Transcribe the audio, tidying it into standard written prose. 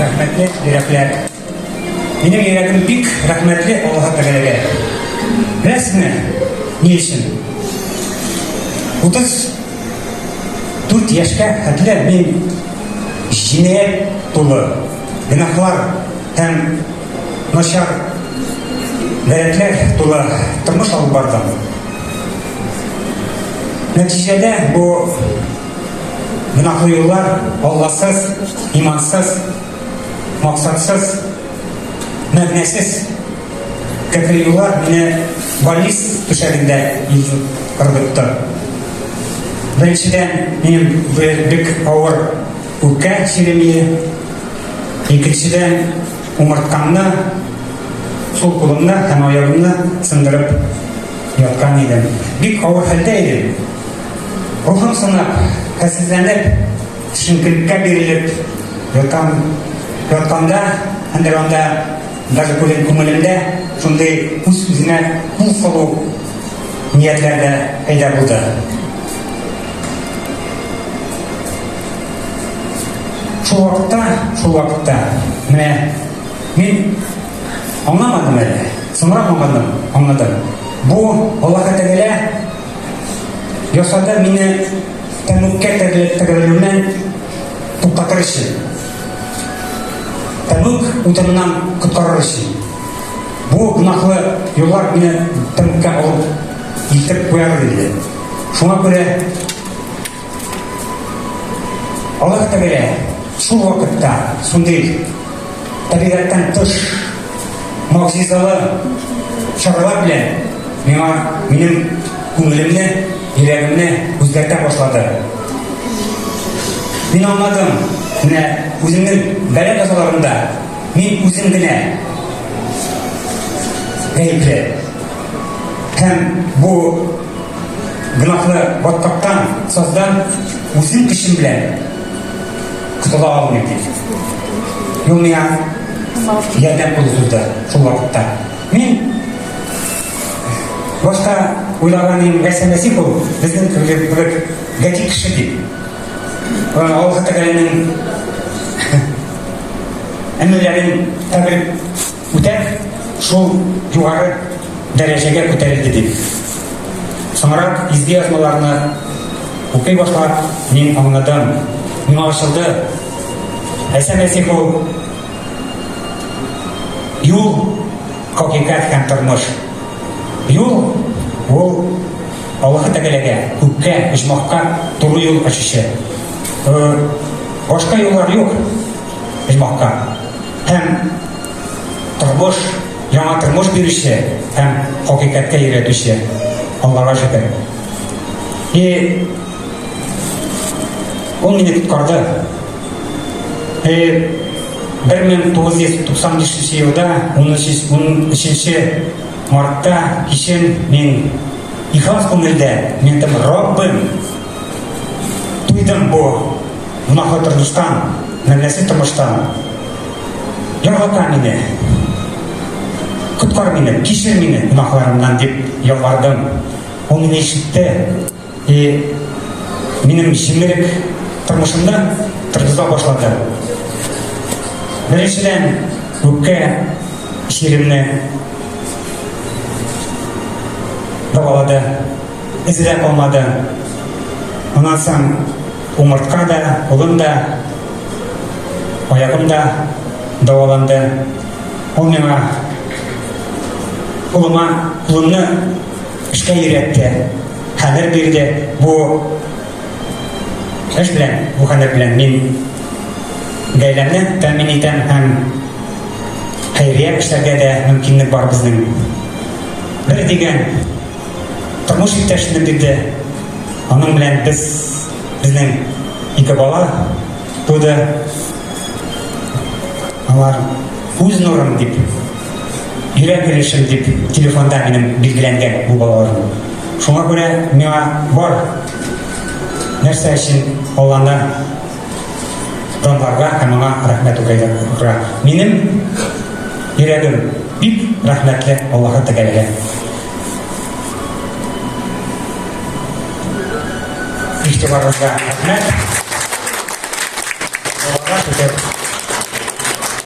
рәхмәтле йөрәкләр. Минем йөрәгем бик рәхмәтле Аллаһ Тәгаләгә. Беләсезме, ни өчен? 34 яшькә хәтле мин җинаять тулы, гөнаһлар һәм начар гадәтләр тулы тормыш алып бардым. Нәтиҗәдә бу гөнаһлы юллар Аллаһсыз, имансыз, максатсыз, мәгънәсез кәкре юллар мине балис түшәгендә кыргытты. Беренчедән, минем бик авыр үпкә чиремие, икенчедән, умырткамны, сул кулымны һәм аягымны сындырып яткан идем. Бик авыр хәлдә идем. Рухым сынап, хәлсезләнеп, төшенкелеккә бирелеп ятканда, һәм анда даже күңелемдә шундый үз-үзенә кул салу ниятләр дә пайда булды. Шул вакытта менә мин аңламадым әле, соңрак аңладым. Бу Аллаһ Тәгалә ясады мине тәмүккә тәгәрәлүннән туктатыр өчен. Тәмүк утыннан коткарыр өчен. Бу гөнаһлы юллар мине тәмүккә алып илтеп куяр иде. Шуңа күрә Аллаһ Тәгалә шул вакытта шундый табигатьтән тыш могҗизалы чаралар белән минем күңелемне, йөрәгемне үзгәртә башлады. Мин аңладым, менә үземнең бәла казаларында мин үзем генә гаепле. Һәм бу гөнаһлы баткактан, саздан үзем көчем белән құтыла алмайды. Ул миңа ярдәм кылды шул вакытта. Мин башта уйлаган нәрсәсе бу, безнең бер гади кеше дип. Аллаһ Тәгаләнең әмерләрен тәбрик үтәп, шул югары дәрәҗәгә күтәрелде дип. Соңрак изге язмаларны укый башлап, мин аңладым. Миңа ачылды. Әсәмәсе ул юл, хакыйкать һәм тормыш. Юл ул Аллаһ Тәгаләгә, күккә, оҗмакка туры юл ачучы. Башка юллар юк оҗмакка. Һәм тормыш, яңа тормыш бирүче һәм хакыйкатькә өйрәтүче. Аллаһка шөкер. Ул мине коткарды. 1995 елда 13 мартта кичен мин ихлас күңелдә мен Раббым туйдым бу гөнаһлы тормыштан, мәгънәсез тормыштан. Ярата мине, коткар мине, кичер мине гөнаһларымнан дип ялвардым. Ул мине ишетте. Минем җимерек тормышымны тыргыза башлады. Беренчедән, үпкә чиремне давалады, эзләп алмады. Онан соң умыртка да, улым да, аягым да даваланды. Ул миңа улымны эшкә өйрәтте, хәбәр бирде. Бу хәбәр белән мин гаиләмне тәэмин итәм һәм хәйрия эшләргә дә мөмкинлек бар безнең. Бер дигән тормыш иптәшне бирде. Аның белән безнең ике бала туды. Алар үз нурым дип, йөрәк өлешем дип телефонда минем билгеләнгән бу балаларым. Шуңа күрә миңа бар нәрсә өчен Алланы данларга һәм аңа рәхмәт укырга. Минем йөрәгем бик рәхмәтле Аллаһ Тәгаләгә. İhtibarınızda rəhmət.